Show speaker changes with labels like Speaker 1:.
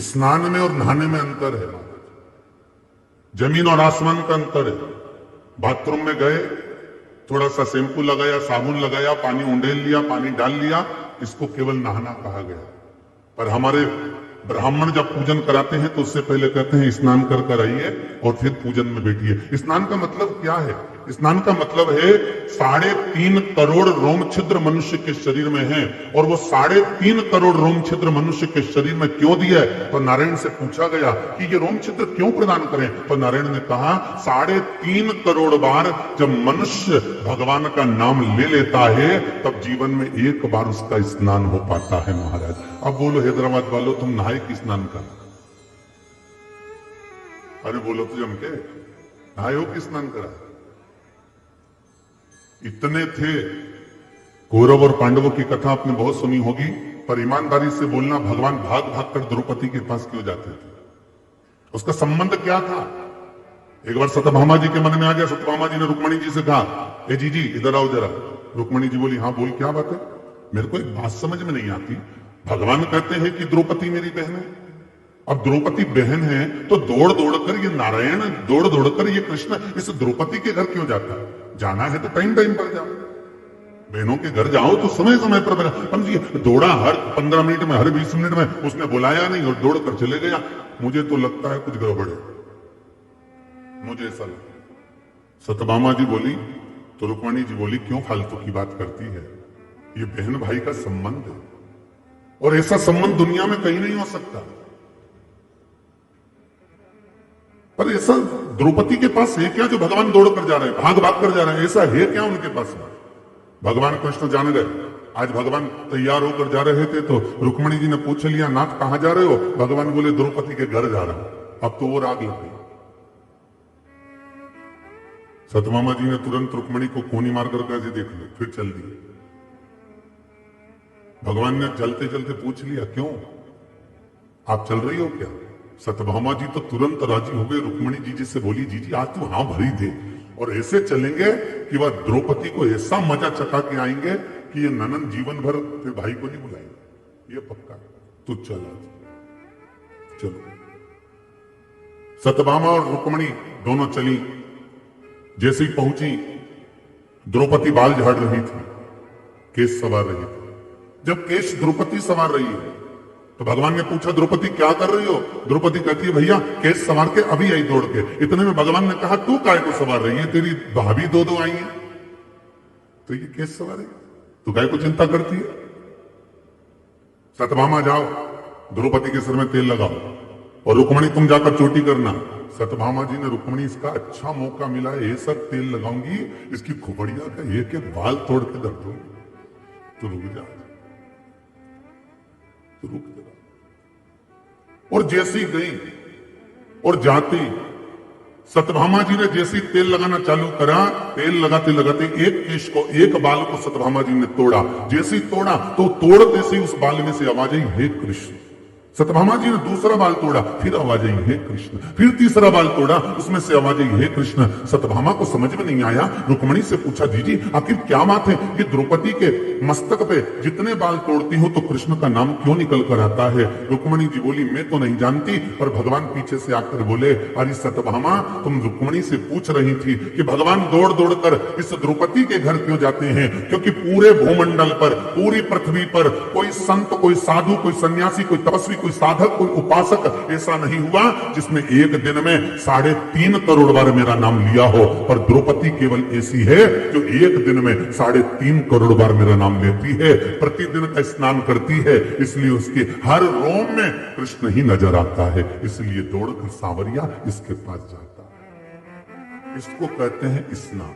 Speaker 1: स्नान में और नहाने में अंतर है। जमीन और आसमान का अंतर है। बाथरूम में गए, थोड़ा सा शैंपू लगाया, साबुन लगाया, पानी उंडेल लिया, पानी डाल लिया, इसको केवल नहाना कहा गया। पर हमारे ब्राह्मण जब पूजन कराते हैं तो उससे पहले कहते हैं स्नान कर कर आइए और फिर पूजन में बैठिए। स्नान का मतलब क्या है? स्नान का मतलब है 3.5 करोड़ रोम छिद्र मनुष्य के शरीर में है, और वो 3.5 करोड़ रोम छिद्र मनुष्य के शरीर में क्यों दिया है? तो नारायण से पूछा गया कि ये रोम छिद्र क्यों प्रदान करें? तो नारायण ने कहा 3.5 करोड़ बार जब मनुष्य भगवान का नाम ले लेता है तब जीवन में एक बार उसका स्नान हो पाता है महाराज। अब बोलो हैदराबाद वालों, तुम नहाए कि स्नान कर? अरे बोलो तो जम के, नहाए हो कि स्नान करा? इतने थे। कौरव और पांडवों की कथा आपने बहुत सुनी होगी, पर ईमानदारी से बोलना, भगवान भाग भाग कर द्रौपदी के पास क्यों जाते थे? उसका संबंध क्या था? एक बार सत्यभामा जी के मन में आ गया। सत्यभामा जी ने रुक्मणी जी से कहा, ए जी इधर आओ जरा। रुक्मणी जी बोली, हाँ बोल, क्या बात है? मेरे को एक बात समझ में नहीं आती। भगवान कहते हैं कि द्रौपदी मेरी बहन है। अब द्रौपदी बहन है तो दौड़ दौड़ कर ये नारायण, दौड़ दौड़ कर ये कृष्ण इस द्रौपदी के घर क्यों जाता है? जाना है तो टाइम टाइम पर जाओ। बहनों के घर जाओ तो समय समय पर समझिए। दौड़ा हर 15 मिनट में, हर 20 मिनट में, उसने बुलाया नहीं और दौड़ कर चले गया। मुझे तो लगता है कुछ गड़बड़ है, मुझे ऐसा लगता। सत्यभामा जी बोली तो रुक्मणी जी बोली, क्यों फालतू की बात करती है? ये बहन भाई का संबंध है और ऐसा संबंध दुनिया में कहीं नहीं हो सकता। पर ऐसा द्रौपदी के पास है क्या जो भगवान दौड़ कर जा रहे हैं, भाग भाग कर जा रहे हैं? ऐसा है क्या उनके पास? भगवान कृष्ण जान गए। आज भगवान तैयार होकर जा रहे थे तो रुक्मणी जी ने पूछ लिया, नाथ कहां जा रहे हो? भगवान बोले, द्रौपदी के घर जा रहा हूं। अब तो वो राग लग गई। सत्यभामा जी ने तुरंत रुक्मणी को कोनी मारकर कहा, देख लो, फिर चल दी। भगवान ने चलते चलते पूछ लिया, क्यों आप चल रही हो क्या? सत्यभामा जी तो तुरंत राजी हो गए। रुक्मणी जी से बोली, जी आज तो हाँ भरी दे, और ऐसे चलेंगे कि वह द्रौपदी को ऐसा मजा चखा के आएंगे कि ये ननन जीवन भर फिर भाई को नहीं बुलाएंगे, ये पक्का। तू चल आज, चलो। सत्यभामा और रुक्मणी दोनों चली। जैसे ही पहुंची, द्रौपदी बाल झाड़ रही थी, केश सवार रही थी। जब केश द्रौपदी सवार रही है तो भगवान ने पूछा, द्रौपदी क्या कर रही हो? द्रौपदी कहती है, भैया केस सवार के अभी आई दौड़ के। इतने में भगवान ने कहा, तू काय को सवार रही है? तेरी भाभी दो आई है तो ये केस सवार है, तू काय को चिंता करती है? सत्यभामा जाओ, द्रौपदी के सिर में तेल लगाओ, और रुक्मणी तुम जाकर चोटी करना। सत्यभामा जी ने, रुक्मणी इसका अच्छा मौका मिला है, ये सब तेल लगाऊंगी, इसकी खोपड़िया का एक एक बाल तोड़ के दर्द दूंगी। तो रुक जा, रुक जा। और जैसी गई और जाती, सत्यभामा जी ने जैसी तेल लगाना चालू करा, तेल लगाते लगाते एक केश को, एक बाल को सत्यभामा जी ने तोड़ा। जैसे तोड़ा तो तोड़ते से उस बाल में से आवाज आई, हे कृष्ण। सत्यभामा जी ने दूसरा बाल तोड़ा, फिर आवाज आई, हे कृष्ण। फिर तीसरा बाल तोड़ा, उसमें से आवाज आई, हे कृष्ण। सत्यभामा को समझ में नहीं आया। रुक्मणी से पूछा, जी आखिर क्या बात है कि द्रौपदी के मस्तक पे जितने बाल तोड़ती हो तो कृष्ण का नाम क्यों निकल कर आता है? रुक्मणी जी बोली, मैं तो नहीं जानती, पर भगवान पीछे से आकर बोले, अरे सत्यभामा, तुम रुक्मणी से पूछ रही थी कि भगवान दौड़ दौड़ कर इस द्रौपदी के घर क्यों जाते हैं? क्योंकि पूरे भूमंडल पर, पूरी पृथ्वी पर कोई संत, कोई साधु, कोई सन्यासी, कोई तपस्वी, कोई साधक, कोई उपासक ऐसा नहीं हुआ जिसने एक दिन में 3.5 करोड़ बार मेरा नाम लिया हो। पर द्रौपदी केवल ऐसी है जो एक दिन में 3.5 करोड़ बार मेरा नाम लेती है, प्रतिदिन का स्नान करती है, इसलिए उसके हर रोम में कृष्ण ही नजर आता है। इसलिए दौड़कर सांवरिया इसके पास जाता है। इसको कहते हैं स्नान।